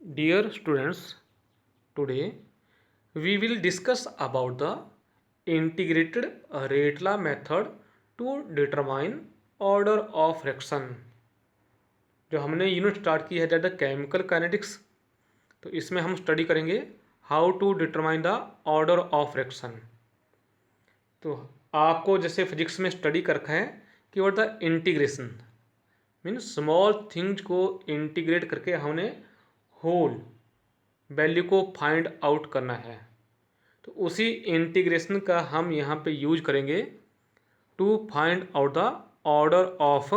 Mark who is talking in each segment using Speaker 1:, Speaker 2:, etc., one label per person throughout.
Speaker 1: Dear students, today we will discuss about the integrated Rayleigh method to determine order of reaction। जो हमने unit start की है that the chemical kinetics, तो इसमें हम study करेंगे how to determine the order of reaction. तो आपको जैसे फिजिक्स में स्टडी कर रखा है कि what the integration means small things को इंटीग्रेट करके हमने होल वैल्यू को फाइंड आउट करना है। तो उसी इंटीग्रेशन का हम यहाँ पे यूज करेंगे to find out the order of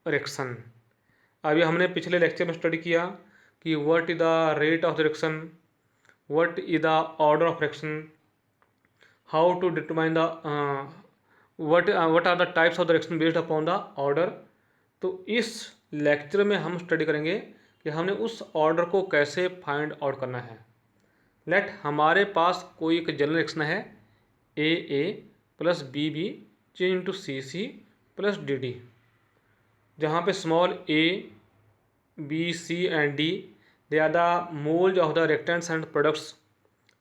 Speaker 1: reaction. अभी हमने पिछले लेक्चर में स्टडी किया कि what is the rate of the reaction, what is the order of reaction, how to determine the what are the types of the reaction based upon the order. तो इस lecture में हम study करेंगे कि हमने उस ऑर्डर को कैसे फाइंड आउट करना है। लेट हमारे पास कोई एक जनरल रिएक्शन है A plus B change into C plus D, जहाँ पे small A B C and D they are the moles of the reactants and products,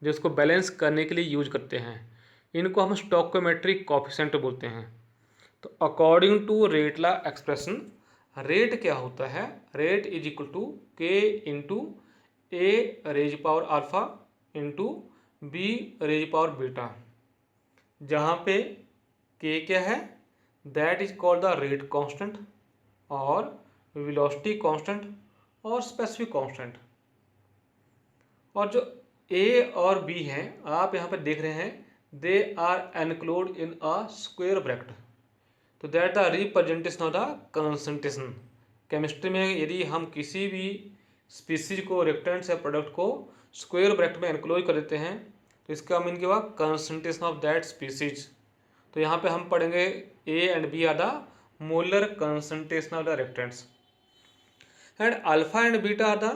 Speaker 1: जो इसको बैलेंस करने के लिए यूज करते हैं। इनको हम स्टोइकोमेट्रिक कोएफिशिएंट बोलते हैं। तो according to rate law expression, rate क्या होता है? रेट इज इक्वल टू के into A raise power alpha into B raise power beta, जहाँ पे के क्या है that is called the rate constant और वेलोसिटी कांस्टेंट और स्पेसिफिक कांस्टेंट। और जो ए और बी हैं आप यहाँ पे देख रहे हैं, they are enclosed in a square bracket. तो that the representation of the concentration. Chemistry में यदि हम किसी भी स्पीसीज को, रिएक्टेंट्स या प्रोडक्ट को स्क्वायर ब्रैकेट में एनक्लोज कर देते हैं तो इसका मीन क्या हुआ? Concentration of that species. तो यहाँ पे हम पढ़ेंगे A and B are the molar concentration of the reactants and alpha and beta are the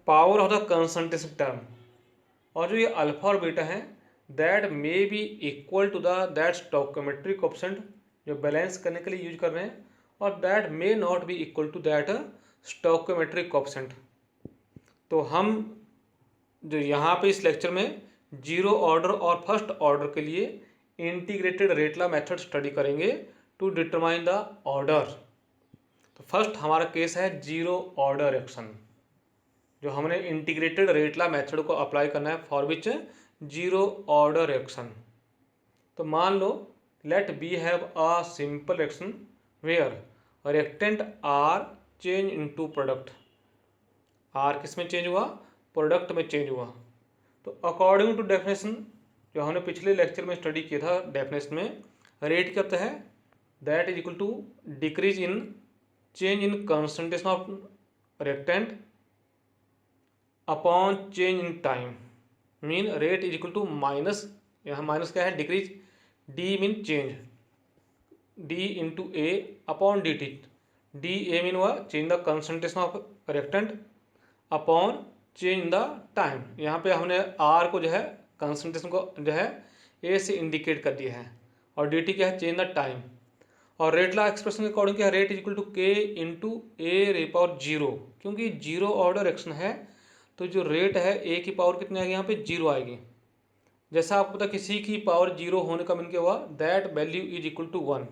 Speaker 1: power of the concentration term. और जो ये अल्फा और बीटा है that may be equal to the that stoichiometric coefficient जो balance करने के लिए use कर रहे हैं, और that may not be equal to that stoichiometric coefficient. तो हम जो यहाँ पे इस लेक्चर में जीरो ऑर्डर और फर्स्ट ऑर्डर के लिए इंटीग्रेटेड रेटलेह मेथड स्टडी करेंगे टू डिटरमाइन द ऑर्डर। तो फर्स्ट हमारा केस है जीरो ऑर्डर रिएक्शन, जो हमने इंटीग्रेटेड रेटलेह मेथड को अप्लाई करना है for which zero order reaction. तो मान लो let we have a simple reaction where reactant R change into product. R किस में चेंज हुआ? प्रोडक्ट में चेंज हुआ। तो अकॉर्डिंग टू डेफिनेशन जो हमने पिछले लेक्चर में स्टडी किया था, डेफिनेशन में रेट क्या होता है? That is equal to decrease in change in concentration of reactant upon change in time. Mean rate is equal to minus, यहाँ माइनस क्या है? Decrease, D mean change, D into A upon D T. D A mean हुआ change the concentration of reactant upon change in the time. यहाँ पे हमने are को जो है कंसंट्रेशन को जो है ए से इंडिकेट कर दिया है, और डी टी क्या है? Change the time. और रेटलेह एक्सप्रेशन के अकॉर्डिंग क्या है? रेट इज इक्वल टू के इंटू ए रे पावर जीरो। क्योंकि जीरो ऑर्डर रिएक्शन है तो जो रेट है ए की पावर कितनी आएगी? यहाँ पे जीरो आएगी। जैसा आपको पता किसी की पावर जीरो होने का मीन क्या हुआ? That value is equal to one.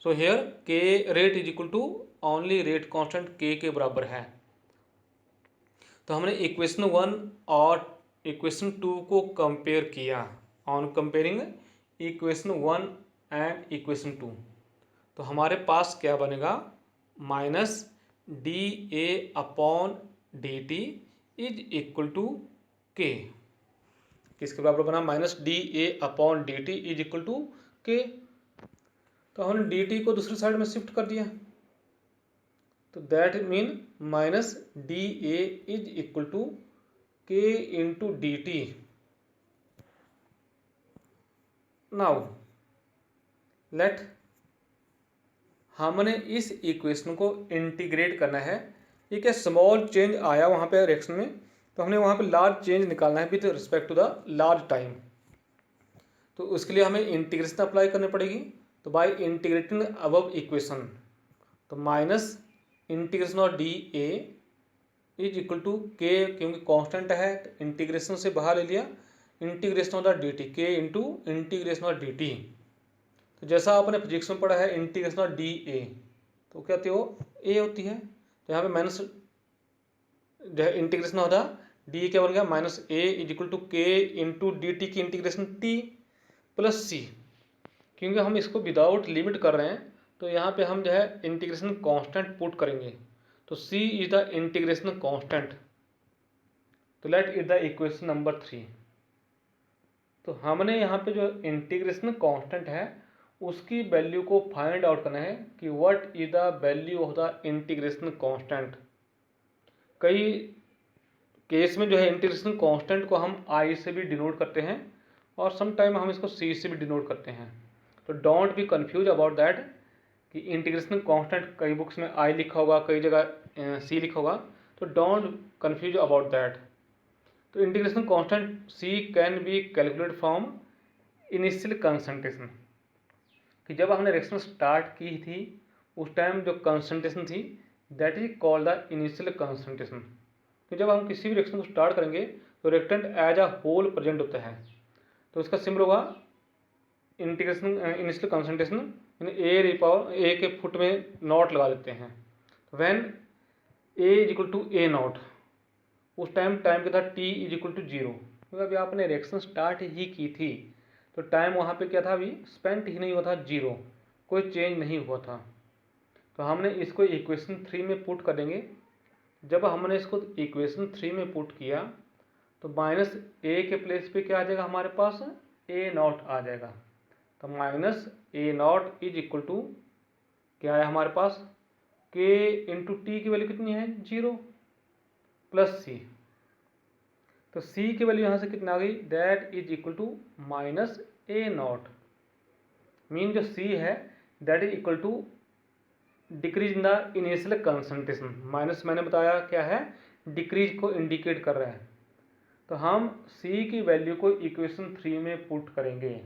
Speaker 1: So here K rate is equal to only rate constant के बराबर है। तो हमने इक्वेशन वन और इक्वेशन टू को कंपेयर किया। On comparing equation one and equation two, तो हमारे पास क्या बनेगा? Minus D A upon D T is equal to K. किसके बराबर बना? Minus D A upon D T is equal to K. तो हमने डी टी को दूसरी साइड में शिफ्ट कर दिया, तो that mean minus D A is equal to के into D T. Now let हमने इस इक्वेशन को इंटीग्रेट करना है। एक स्मॉल चेंज आया वहाँ पे रिएक्शन में, तो हमने वहाँ पे लार्ज चेंज निकालना है with respect to the large time. तो उसके लिए हमें इंटीग्रेशन अप्लाई करनी पड़ेगी। तो बाय इंटीग्रेटिंग अबव इक्वेशन, तो minus integration of D A is equal to K, क्योंकि कांस्टेंट है तो इंटीग्रेशन से बाहर ले लिया, integration of the D T, K into integration of D T. तो जैसा आपने फिजिक्स में पढ़ा है इंटीग्रेशन ऑफ डी ए, तो क्या होती है वो ए होती है। तो यहाँ पे माइनस जो है इंटीग्रेशन ऑफ द डी क्या बन गया, minus A is equal to के इंटू डी टी की इंटीग्रेशन टी प्लस सी। क्योंकि हम इसको विदाउट लिमिट कर रहे हैं तो यहाँ पे हम जो है इंटीग्रेशन कांस्टेंट पुट करेंगे, तो c is the integration constant. तो let is the equation number 3। तो हमने यहाँ पे जो इंटीग्रेशन कांस्टेंट है उसकी वैल्यू को फाइंड आउट करना है कि what is the value of the integration constant. कई केस में जो है इंटीग्रेशन कांस्टेंट को हम i से भी डिनोट करते हैं और सम टाइम हम इसको c से भी डिनोट करते हैं। तो don't be confuse about that कि इंटीग्रेशन कांस्टेंट कई बुक्स में i लिखा होगा, कई जगह c लिखा होगा, तो डोंट कंफ्यूज अबाउट दैट। तो integration constant c can be calculate from initial concentration, कि जब हमने रिएक्शन स्टार्ट की थी उस टाइम जो कंसंट्रेशन थी that is called the initial concentration. तो जब हम किसी भी रिएक्शन को स्टार्ट करेंगे तो reactant as a whole present होता है, तो इसका सिंबल होगा integration initial concentration, A power A के फुट में नॉट लगा देते हैं। When A is equal to A naught, उस टाइम टाइम क्या था टी इज इक्वल टू 0, क्योंकि अभी आपने रिएक्शन स्टार्ट ही की थी तो टाइम वहाँ पे क्या था, अभी स्पेंट ही नहीं हुआ था, 0, कोई चेंज नहीं हुआ था। तो हमने इसको इक्वेशन 3 में पुट कर देंगे। जब हमने इसको इक्वेशन 3 में पुट किया तो माइनस ए के प्लेस पे क्या आ जाएगा हमारे पास, ए नॉट आ जाएगा। तो minus A naught is equal to क्या है हमारे पास, के इंटू टी की वैल्यू कितनी है, 0 प्लस सी। तो सी की वैल्यू यहाँ से कितना आ गई, that is equal to minus A naught. Mean जो सी है that is equal to decrease in the initial concentration. Minus मैंने बताया क्या है, डिक्रीज को इंडिकेट कर रहा है। तो हम सी की वैल्यू को इक्वेशन 3 में पुट करेंगे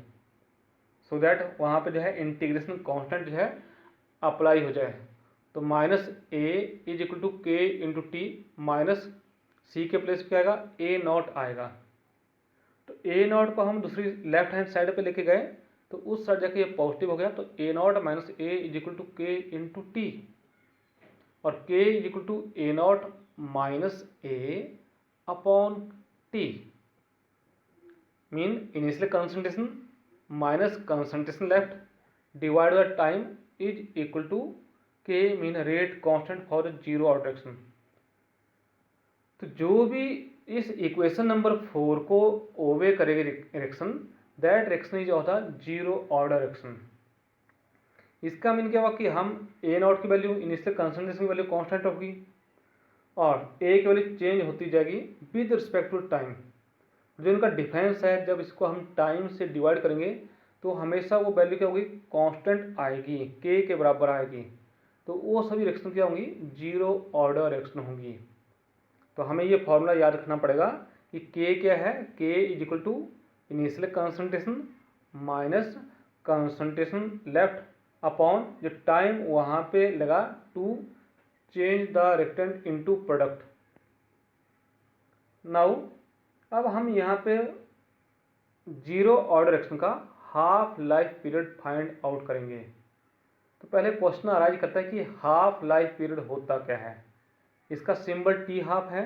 Speaker 1: सो दैट वहाँ पे जो है इंटीग्रेशन कांस्टेंट जो है अप्लाई हो जाए। तो minus A is equal to के इंटू टी, माइनस सी के प्लेस पे आएगा ए नॉट आएगा। तो ए नॉट को हम दूसरी लेफ्ट हैंड साइड पे लेके गए तो उस साइड जाके ये पॉजिटिव हो गया, तो A not minus A is equal to के इंटू टी, और K is equal to A not minus A upon T. Mean initial concentration minus concentration left divide the time is equal to K, mean rate constant for the 0 out reaction. तो जो भी इस equation number 4 को ओबे करेगी reaction, that reaction is of the 0 order reaction. इसका mean क्या हुआ कि हम ए नॉट की वैल्यू इनिशियल कंसंट्रेशन की वैल्यू कांस्टेंट होगी और ए की वैल्यू चेंज होती जाएगी विद रिस्पेक्ट टू टाइम। जो इनका डिफरेंस है जब इसको हम टाइम से डिवाइड करेंगे तो हमेशा वो वैल्यू क्या होगी, कांस्टेंट आएगी, के बराबर आएगी। तो वो सभी रिएक्शन क्या होंगी, 0 ऑर्डर रिएक्शन होंगी। तो हमें ये फॉर्मूला याद रखना पड़ेगा कि के क्या है, K is equal to initial concentration minus concentration left upon जो टाइम वहाँ पे लगा to change the reactant into product. Now अब हम यहाँ पे 0 ऑर्डर रिएक्शन का half life period find out करेंगे। तो पहले क्वेश्चन अराइज करता है कि हाफ लाइफ पीरियड होता क्या है। इसका सिंबल टी हाफ है।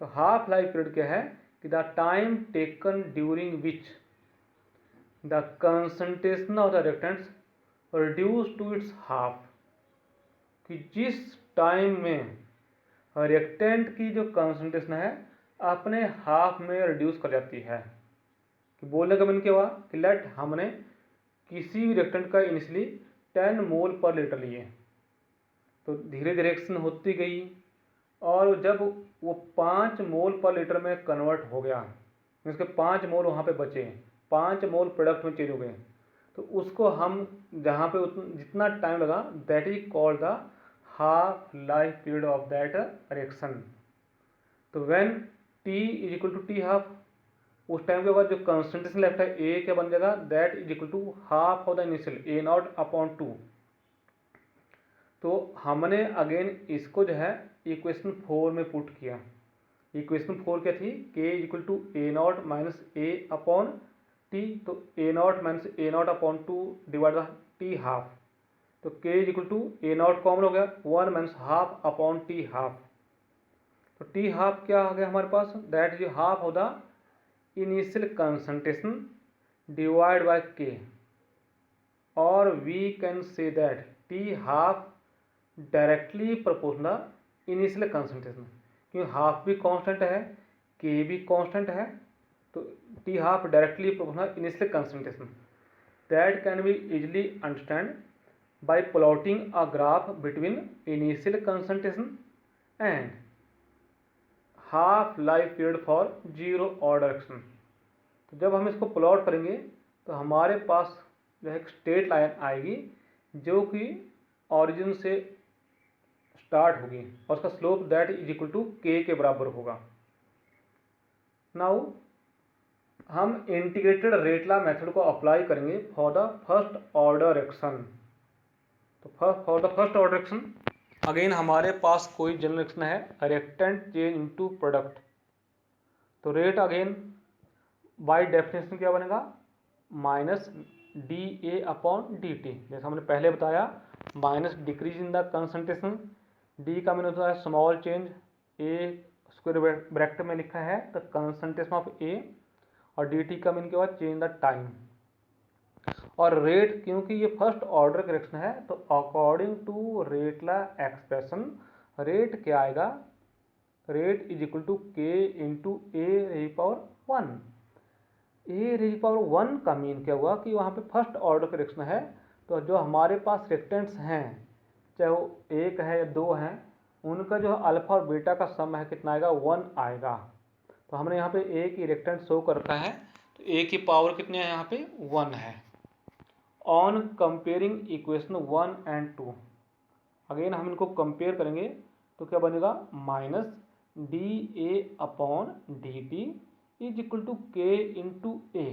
Speaker 1: तो हाफ लाइफ पीरियड क्या है कि the time taken during which the concentration of the reactants reduce to its half, कि जिस टाइम में रिएक्टेंट की जो कंसंट्रेशन है अपने हाफ में रिड्यूस कर जाती है। कि बोलने का मीन क्या हुआ कि लेट हमने किसी भी रिएक्टेंट का इनिशियली 10 मोल पर लीटर लिए, तो धीरे धीरे रिएक्शन होती गई और जब वो 5 मोल पर लीटर में कन्वर्ट हो गया, उसके 5 मोल वहाँ पे बचे, 5 मोल प्रोडक्ट में चेंज हो गए, तो उसको हम जहाँ पे जितना टाइम लगा that is called the half life period of that reaction. तो when T is equal to T half, उस टाइम के बाद जो कंसंट्रेशन लेफ्ट है ए क्या बन जाएगा, that is equal to half of the initial A not upon 2। तो हमने अगेन इसको जो है इक्वेशन 4 में पुट किया। इक्वेशन 4 क्या थी, k equal to A not minus A upon T, तो A not minus A not upon 2 divide by T half, तो k equal to A not common हो गया 1 minus half upon T half, तो T half क्या आ गया हमारे पास, that is half of the initial concentration divide by k, और we can say that T half directly proportional initial concentration, क्योंकि हाफ भी कांस्टेंट है, k भी कांस्टेंट है, तो T half directly proportional initial concentration, that can be easily understand by plotting a graph between initial concentration and half life period for zero order action। तो जब हम इसको प्लॉट करेंगे तो हमारे पास जो है एक स्ट्रेट लाइन आएगी जो कि ऑरिजिन से स्टार्ट होगी और उसका slope that is equal to k के बराबर होगा। नाउ हम इंटीग्रेटेड रेटला मेथड को अप्लाई करेंगे for the first order action. तो for the first order action again हमारे पास कोई जनरल एक्शन है, रिएक्टेंट चेंज इनटू प्रोडक्ट, तो रेट अगेन बाय डेफिनेशन क्या बनेगा, minus D A upon D T, जैसे हमने पहले बताया minus decrease in the concentration, D का मीन होता है स्मॉल चेंज, ए स्क्वायर ब्रैकेट में लिखा है द कंसंट्रेशन ऑफ ए, और डी टी का मीन क्या हुआ, चेंज द टाइम, और रेट क्योंकि ये फर्स्ट ऑर्डर करेक्शन है तो अकॉर्डिंग टू रेटला एक्सप्रेशन रेट क्या आएगा, रेट इज इक्वल टू के into A raise power 1। A raise power 1 का मीन क्या हुआ कि वहाँ पे फर्स्ट ऑर्डर करेक्शन है, तो जो हमारे पास रिएक्टेंट्स हैं चाहे वो एक है या दो हैं, उनका जो अल्फा और बीटा का सम है कितना आएगा, 1 आएगा। तो हमने यहाँ पे ए की रिएक्टेंट शो कर रखा है, तो ए की पावर कितनी है यहाँ पे 1 है। On comparing equation 1 and 2 again हम इनको कंपेयर करेंगे तो क्या बनेगा, minus D A upon D T is equal to के इंटू ए,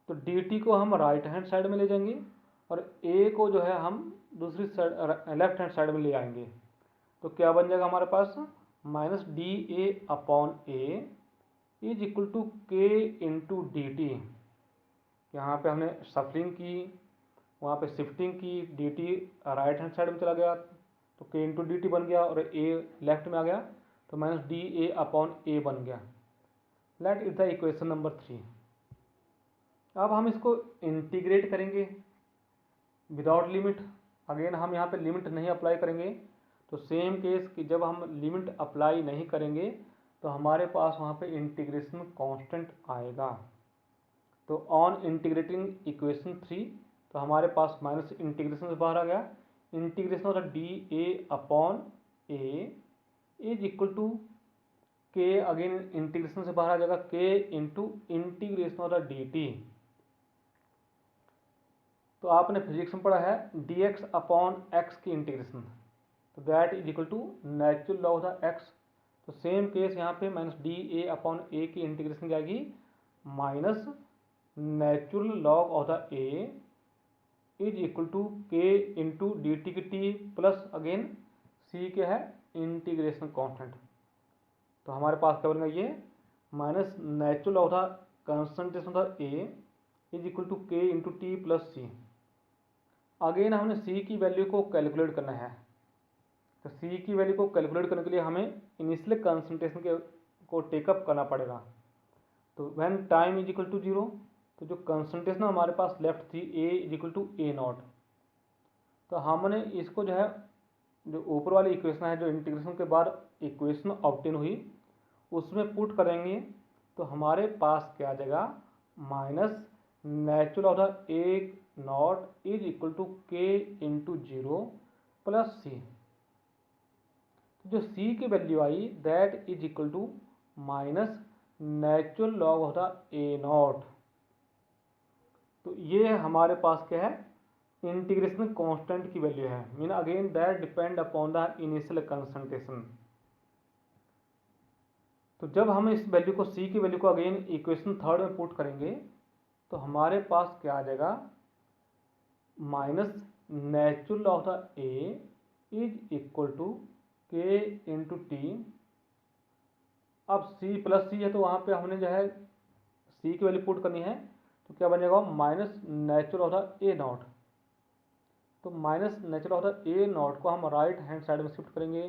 Speaker 1: तो डी टी को हम राइट हैंड साइड में ले जाएंगे और ए को जो है हम दूसरी साइड लेफ्ट हैंड साइड में ले आएंगे, तो क्या बन जाएगा हमारे पास, minus D A upon A is equal to के इंटू डी टी, यहाँ पे हमने सफरिंग की, वहाँ पे शिफ्टिंग की, D T right hand side में चला गया तो के इंटू डी टी बन गया, और ए लेफ्ट में आ गया तो minus D A upon A बन गया। Let is the equation number 3। अब हम इसको इंटीग्रेट करेंगे विदाउट लिमिट, अगेन हम यहाँ पे लिमिट नहीं अप्लाई करेंगे, तो सेम केस कि जब हम लिमिट अप्लाई नहीं करेंगे तो हमारे पास वहाँ पे इंटीग्रेशन कांस्टेंट आएगा। तो ऑन इंटीग्रेटिंग इक्वेशन 3 तो हमारे पास माइनस इंटीग्रेशन से बाहर आ गया, integration of the D A upon A is equal to K, again integration से बाहर आ जाएगा K into integration of the D T. तो आपने फिजिक्स में पढ़ा है डी एक्स अपॉन एक्स की इंटीग्रेशन, तो that is equal to natural log of the X, तो सेम केस यहाँ पे minus D A upon A की इंटीग्रेशन जाएगी minus natural log of the A is equal to के into D T की T plus again सी के है integration constant, तो हमारे पास क्या बनेगा ये minus natural of the concentration of the A is equal to के into T plus C. Again हमने सी की वैल्यू को कैलकुलेट करना है, तो सी की वैल्यू को कैलकुलेट करने के लिए हमें इनिशियल कंसंट्रेशन के को टेकअप करना पड़ेगा, तो when time is equal to 0 तो जो कंसंट्रेशन हमारे पास लेफ्ट थी A is equal to A not, तो हमने इसको जो है जो ऊपर वाली इक्वेशन है जो इंटीग्रेशन के बाद इक्वेशन ऑब्टेन हुई उसमें पुट करेंगे, तो हमारे पास क्या आ जाएगा, minus natural of the A naught is equal to के इंटू 0 प्लस सी, जो सी की वैल्यू आई that is equal to minus natural log of the A not, तो ये हमारे पास क्या है, इंटीग्रेशन कांस्टेंट की वैल्यू है, mean again that depend upon the initial concentration. तो जब हम इस वैल्यू को सी की वैल्यू को अगेन इक्वेशन 3 में पुट करेंगे तो हमारे पास क्या आ जाएगा, minus natural of the A is equal to के इंटू टी। अब सी प्लस सी है तो वहाँ पे हमने जो है सी की वैल्यू पुट करनी है, तो क्या बन जाएगा minus natural of the A not. तो minus natural of the A naught को हम राइट हैंड साइड में शिफ्ट करेंगे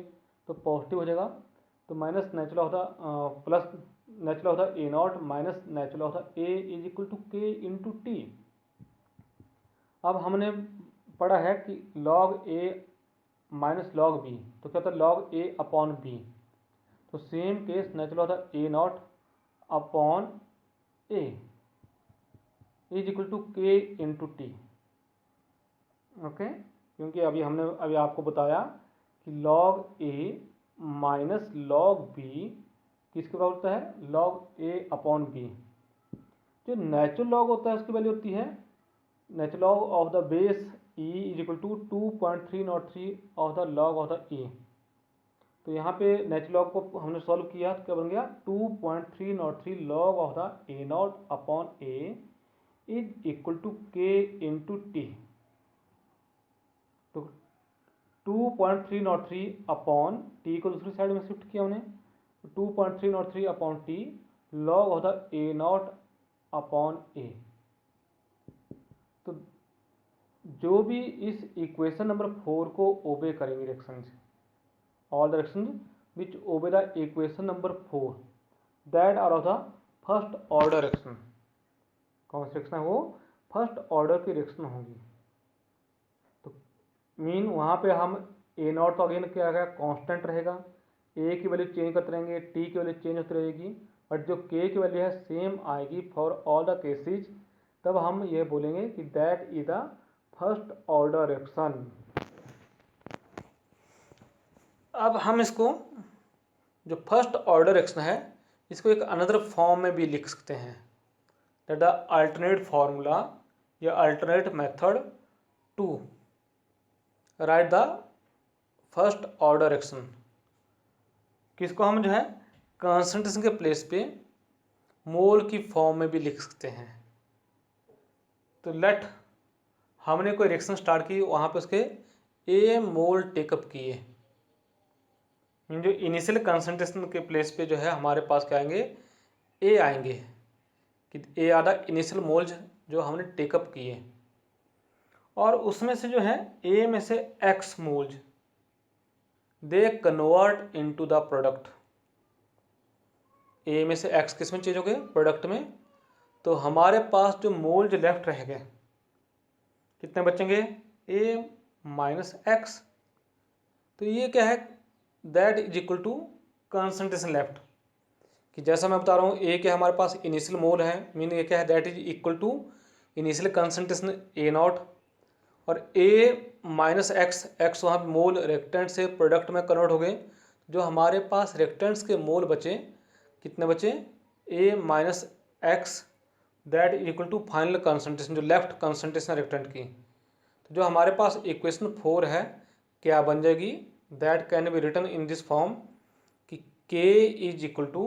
Speaker 1: तो पॉजिटिव हो जाएगा। तो minus natural of the plus natural of the A not minus natural of the A is equal to के इंटू टी। अब हमने पढ़ा है कि log A minus log B, तो क्या होता है लॉग ए अपॉन बी। तो same case natural of the A not upon A is equal to के इंटू टी। ओके, क्योंकि अभी आपको बताया कि log A minus log B किसके बराबर होता है, लॉग ए अपॉन बी। जो नेचुरल लॉग होता है उसकी वैल्यू होती है natural log of the base E is equal to 2.303 of the log of the A. तो यहाँ पे नेचुरल लॉग को हमने सॉल्व किया तो क्या बन गया 2.303 log of the A not upon A is equal to के इंटू टी। तो 2.303 अपॉन टी को दूसरी साइड में शिफ्ट किया हमने, 2.303 upon T log of the A not upon A. तो जो भी इस इक्वेशन नंबर 4 को ओबे करेंगे reactions, all the reactions which obey the equation number 4 that are of the first order reaction. कौन सी रिएक्शन है वो, फर्स्ट ऑर्डर की रिएक्शन होगी। तो मीन वहाँ पे हम ए नॉट तो अगेन क्या है कांस्टेंट रहेगा, ए की वैल्यू चेंज करते रहेंगे, टी की वैल्यू चेंज होती रहेगी, बट जो के की वैल्यू है सेम आएगी फॉर ऑल द केसेज। तब हम ये बोलेंगे कि that is the first order reaction. अब हम इसको जो फर्स्ट ऑर्डर रिएक्शन है इसको एक अनदर फॉर्म में भी लिख सकते हैं, दैट द अल्टरनेट फार्मूला या alternate method to write the first order reaction. किसको हम जो है कंसंट्रेशन के प्लेस पे मोल की फॉर्म में भी लिख सकते हैं। तो लेट हमने कोई रिएक्शन स्टार्ट की, वहाँ पे उसके ए मोल टेकअप किए, जो इनिशियल कंसंट्रेशन के प्लेस पे जो है हमारे पास क्या आएंगे, ए आएंगे कि A R the initial moles जो हमने टेकअप किए, और उसमें से जो है ए में से x moles they convert into the product. A में से एक्स किस में चेंज हो गए, प्रोडक्ट में। तो हमारे पास जो मोल्स लेफ्ट रह गए कितने बचेंगे, ए माइनस एक्स। तो ये क्या है, that is equal to concentration left, कि जैसा मैं बता रहा हूँ ए के हमारे पास इनिशियल मोल है, मीन ये क्या है that is equal to initial concentration A naught, और ए माइनस एक्स, एक्स वहाँ मोल रेक्टेंट से प्रोडक्ट में कन्वर्ट हो गए। जो हमारे पास रेक्टेंट्स के मोल बचे कितने बचे, A minus x that is equal to final concentration जो लेफ्ट कंसंट्रेशन रेक्टेंट की। तो जो हमारे पास इक्वेशन 4 है क्या बन जाएगी, that can be written in this form कि K is equal to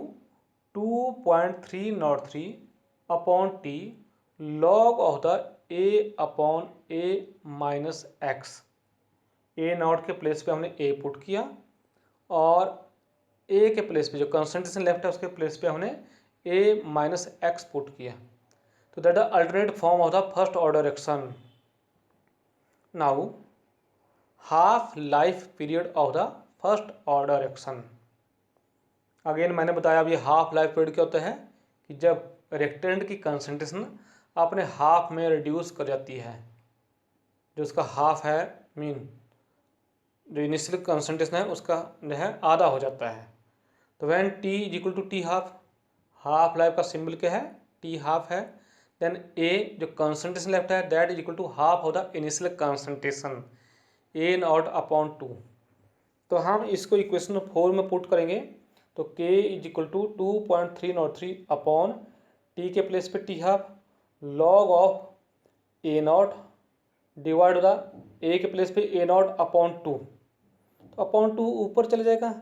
Speaker 1: 2.303 upon T log of the A upon A minus X. A naught के प्लेस पे हमने ए पुट किया, और ए के प्लेस पे जो कंसंट्रेशन लेफ्ट है उसके प्लेस पे हमने ए माइनस एक्स पुट किया। तो that the alternate form of the first order reaction. Now half life period of the first order reaction. Again मैंने बताया अभी हाफ लाइफ पीरियड क्या होता है कि जब रिएक्टेंट की कंसंट्रेशन अपने हाफ में रिड्यूस कर जाती है, जो उसका हाफ है मीन जो इनिशियल कंसंट्रेशन है उसका जो है आधा हो जाता है। तो when T is equal to T half, half life का सिंबल क्या है, टी हाफ है, देन ए जो कंसंट्रेशन लेफ्ट है that is equal to half of the initial concentration A not upon 2। तो हम इसको इक्वेशन 4 में पुट करेंगे, तो k is equal to 2.303 upon T के प्लेस पे T half log of A naught divide the A के प्लेस पे ए नॉट अपॉन 2। तो अपॉन 2 ऊपर चले जाएगा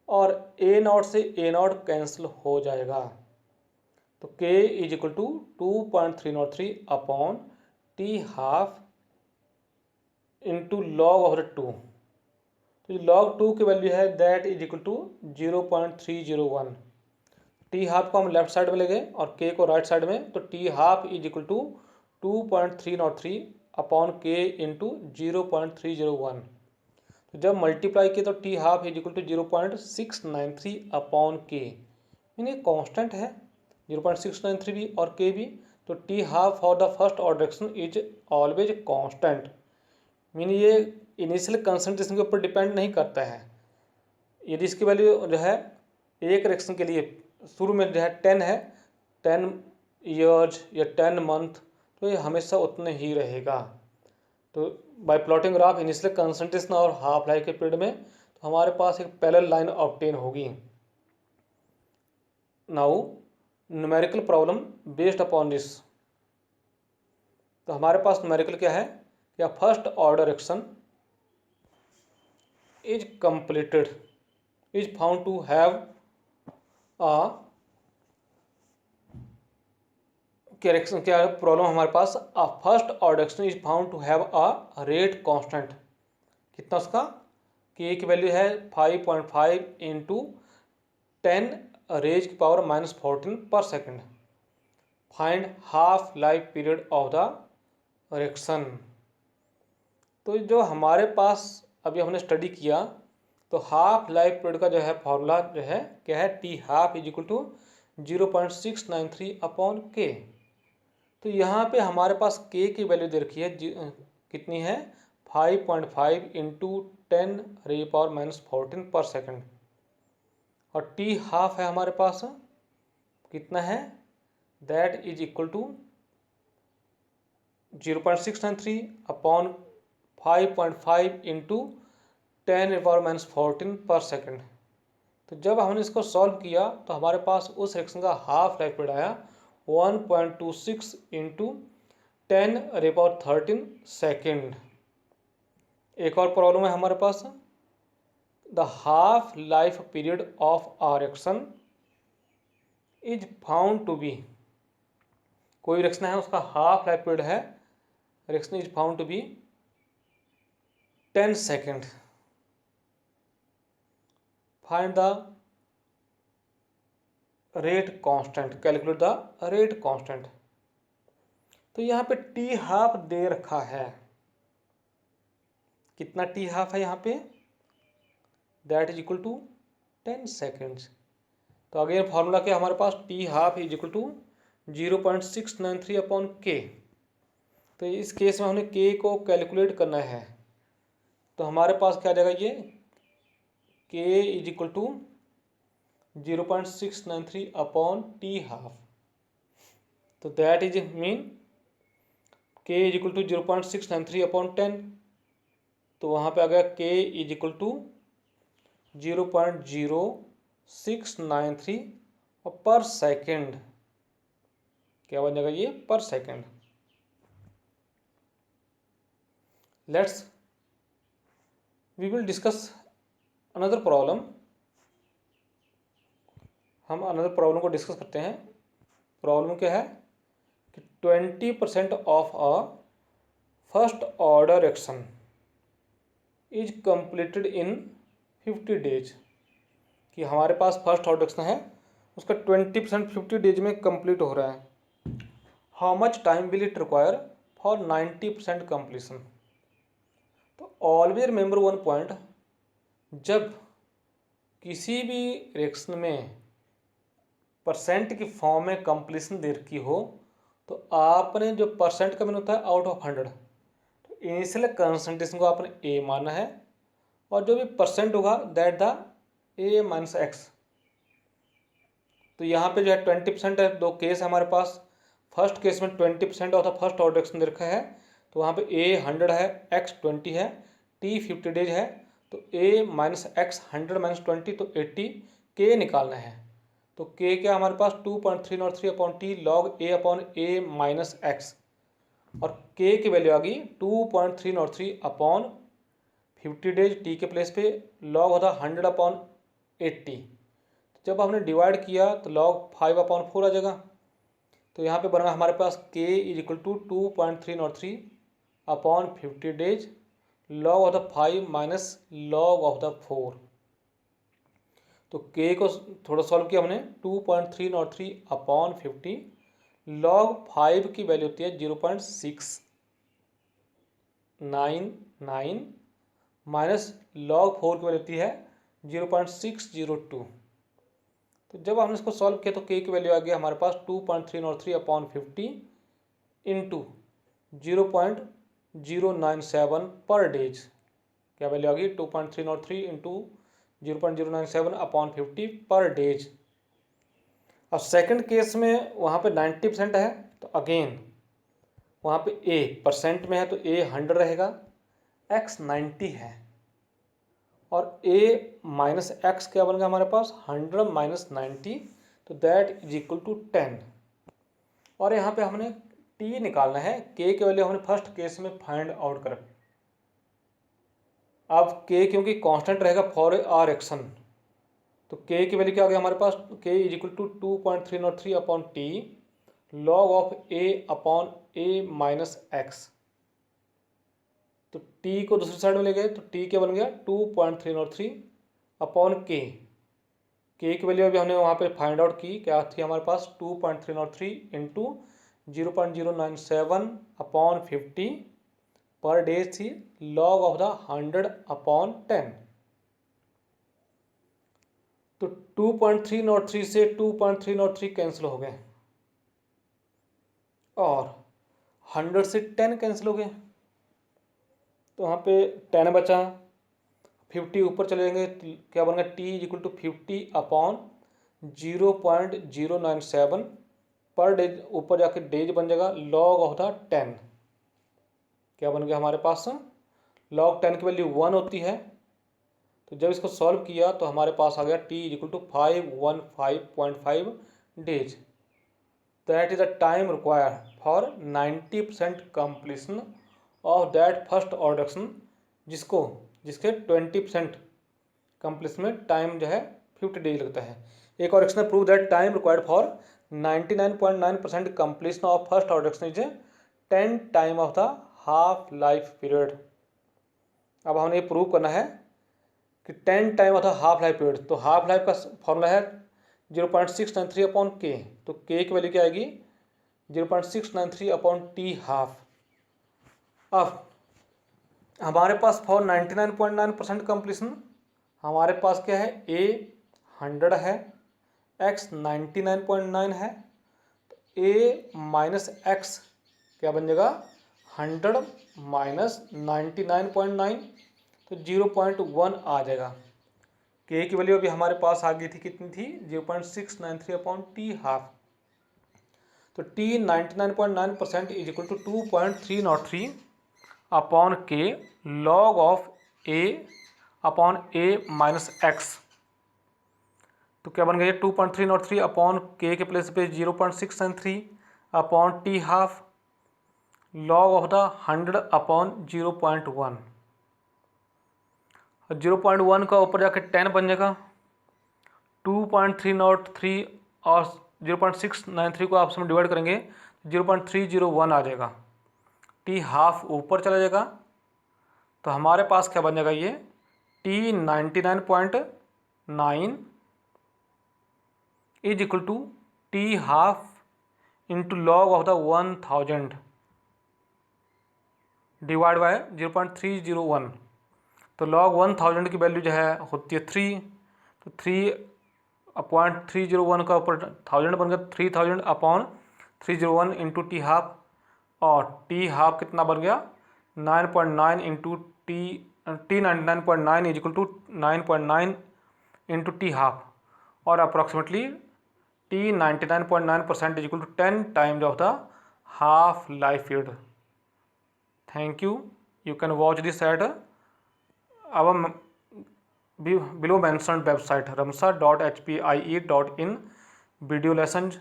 Speaker 1: और ए नॉट से ए नॉट कैंसिल हो जाएगा। तो k is equal to 2.303 upon T half into log of the 2। तो log 2 की वैल्यू है that is equal to 0.301। T half को हम लेफ्ट साइड में ले गए और के को राइट साइड में, तो T half is equal to 2.303 upon K into 0.301। तो जब मल्टीप्लाई किए तो T half is equal to 0.693 upon K, mean ये कॉन्स्टेंट है 0.693 भी और के भी। तो T half for the first order reaction is always constant, mean ये इनिशियल कंसंट्रेशन के ऊपर डिपेंड नहीं करता है। यदि इसकी वैल्यू जो है एक रिएक्शन के लिए शुरू में जो है 10 है, 10 ईयर्स या 10 मंथ, तो ये हमेशा उतने ही रहेगा। तो by plotting graph initial concentration और हाफ लाइफ के पीरियड में, तो हमारे पास एक पैरेलल लाइन ऑब्टेन होगी। Now numerical problem based upon this. तो हमारे पास न्यूमेरिकल क्या है, या first order reaction is completed is found to have a क्या प्रॉब्लम हमारे पास, a first order reaction is found to have a rate constant. कितना उसका, के की वैल्यू है 5.5 इंटू 10 रेज की पावर -14 पर second. Find half life period of the reaction. तो जो हमारे पास अभी हमने स्टडी किया, तो हाफ लाइफ पीरियड का जो है फॉर्मूला जो है क्या है, T half is equal to 0.693 upon के। तो यहाँ पे हमारे पास के की वैल्यू दे रखी है कितनी है, 5.5 इंटू 10 रे पावर -14 पर सेकेंड। और टी हाफ है हमारे पास कितना है, that is equal to 0.693 upon 5.5 into 10 रे पावर -14 पर सेकेंड। तो जब हमने इसको सॉल्व किया तो हमारे पास उस रिएक्शन का हाफ लाइफ पीरियड आया 1.26 इंटू 10 रे पावर 13 सेकेंड। एक और प्रॉब्लम है हमारे पास, the half life period of a reaction is found to be, कोई रिएक्शन है उसका हाफ लाइफ पीरियड है, reaction is found to be 10 second. Find the rate constant, calculate the rate constant. तो यहाँ पे टी हाफ दे रखा है, कितना टी हाफ है यहाँ पे, that is equal to 10 seconds. तो अगेन फॉर्मूला क्या हमारे पास, t half is equal to 0.693 upon के। तो इस केस में हमने के को कैलकुलेट करना है, तो हमारे पास क्या आ जाएगा, ये K is equal to 0.693 upon T half. तो that is mean K is equal to 0.693 upon 10। तो वहाँ पे आ गया के इज इक्वल टू 0.0693 और पर सेकेंड क्या बन जाएगा, ये per second. Let's we will discuss another problem. हम अनदर प्रॉब्लम को डिस्कस करते हैं। प्रॉब्लम क्या है कि 20% of a first order reaction is completed in 50 days. कि हमारे पास फर्स्ट ऑर्डर रिएक्शन है, उसका 20% 50 डेज में कंप्लीट हो रहा है। How much time will it require for 90% completion. तो ऑलवेज रिमेंबर वन पॉइंट, जब किसी भी रिएक्शन में परसेंट की फॉर्म में कंप्लीशन दे रखी हो, तो आपने जो परसेंट का मीन होता है आउट ऑफ 100, तो इनिशियल कंसंट्रेशन को आपने ए माना है, और जो भी परसेंट होगा that the A minus X. तो यहाँ पे जो है 20% है, दो केस है हमारे पास। फर्स्ट केस में 20% of the first order reaction दे रखा है, तो वहाँ पे ए 100 है, एक्स 20 है, टी 50 डेज है, तो ए माइनस एक्स 100 माइनस 20 तो 80, के निकालना है। तो के क्या हमारे पास 2.303 upon T log A upon A minus x, और के की वैल्यू आ गई 2.303 अपॉन 50 डेज, टी के प्लेस पे लॉग होता 100 अपॉन 80। जब हमने डिवाइड किया तो लॉग 5 अपॉन 4 आ जाएगा। तो यहाँ पे बना हमारे पास K is equal to 2.303 upon 50 days log of the 5 minus log of the 4। तो k को थोड़ा सॉल्व किया हमने 2.303 अपॉन 50। log 5 की वैल्यू होती है 0.699 माइनस log 4 की वैल्यू होती है 0.602। तो जब हमने इसको सॉल्व किया तो k की वैल्यू आ गई हमारे पास 2.303 अपॉन 50 इंटू 0.097 पर डेज। क्या वैल्यू आ गई 2.303 इंटू 0.097 अपॉन 50 पर डेज। अब सेकंड केस में वहाँ पे 90% है तो अगेन वहाँ पे a परसेंट में है तो a 100 रहेगा, x 90 है और a माइनस एक्स क्या बन गया हमारे पास 100 माइनस 90, तो दैट इज इक्वल टू 10। और यहाँ पे हमने t निकालना है, k की वैल्यू हमने फर्स्ट केस में फाइंड आउट कर। अब k क्योंकि कांस्टेंट रहेगा फॉर आर एक्शन, तो k की वैल्यू क्या आ गया हमारे पास k is equal to 2.303 upon T log of a upon a minus X. तो t को दूसरी साइड में ले गए तो t क्या बन गया 2.303 अपॉन k। k की वैल्यू अभी हमने वहाँ पे फाइंड आउट की, क्या थी हमारे पास 2.303 इंटू 0.097 अपॉन 50 पर डे थी लॉग ऑफ द 100 अपॉन 10। तो 2.303 से 2.303 कैंसिल हो गए और 100 से 10 कैंसिल हो गए, तो वहाँ पे 10 बचा, 50 ऊपर चले जाएंगे तो क्या बन गया t is equal to 50 upon 0.097 per days, ऊपर जाके डेज बन जाएगा लॉग ऑफ द 10। क्या बन गया हमारे पास लॉग 10 की वैल्यू 1 होती है, तो जब इसको सॉल्व किया तो हमारे पास आ गया t is equal to 515.5 days. That is the time required for 90% completion of that first order action, जिसके 20% कंप्लीशन में टाइम जो है 50 डेज लगता है। एक और action prove that time required for 99.9% completion of first order action is 10 time of the half life period. अब हमने ये प्रूव करना है कि 10 time of the half life period, तो हाफ लाइफ का फॉर्मूला है 0.693 अपॉन k, तो k की वैल्यू क्या आएगी 0.693 अपॉन टी हाफ। अब हमारे पास फॉर 99.9% कंप्लीशन हमारे पास क्या है a 100 है, x 99.9 है, तो a माइनस एक्स क्या बन जाएगा 100 माइनस 99.9, तो 0.1 आ जाएगा। k की वैल्यू अभी हमारे पास आ गई थी, कितनी थी 0.693 अपॉन टी हाफ। तो t 99.9% is equal to 2.303 upon k log of a upon a minus X. तो क्या बन गया 2.303 अपॉन k के प्लेस पे 0.693 upon T half log of the 100 upon 0.1। 0.1 का ऊपर जाके 10 बन जाएगा, 2.303 और 0.693 को आपस में डिवाइड करेंगे 0.301 आ जाएगा, टी हाफ ऊपर चला जाएगा, तो हमारे पास क्या बन जाएगा ये t 99.9 is equal to T half into log of the 1000 divide by 0.301। तो लॉग 1000 की वैल्यू जो है होती है 3, तो 3.301 का ऊपर 1000 बन गया 3000 अपॉन 301 इंटू टी हाफ, और टी हाफ कितना बन गया 9.9 into t 99.9 is equal to 9.9 into t half, और approximately t 99.9% is equal to 10 times of the half life period. Thank you. You can watch this at our below mentioned website ramsa.hpie.in video lessons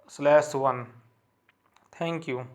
Speaker 1: /1. Thank you.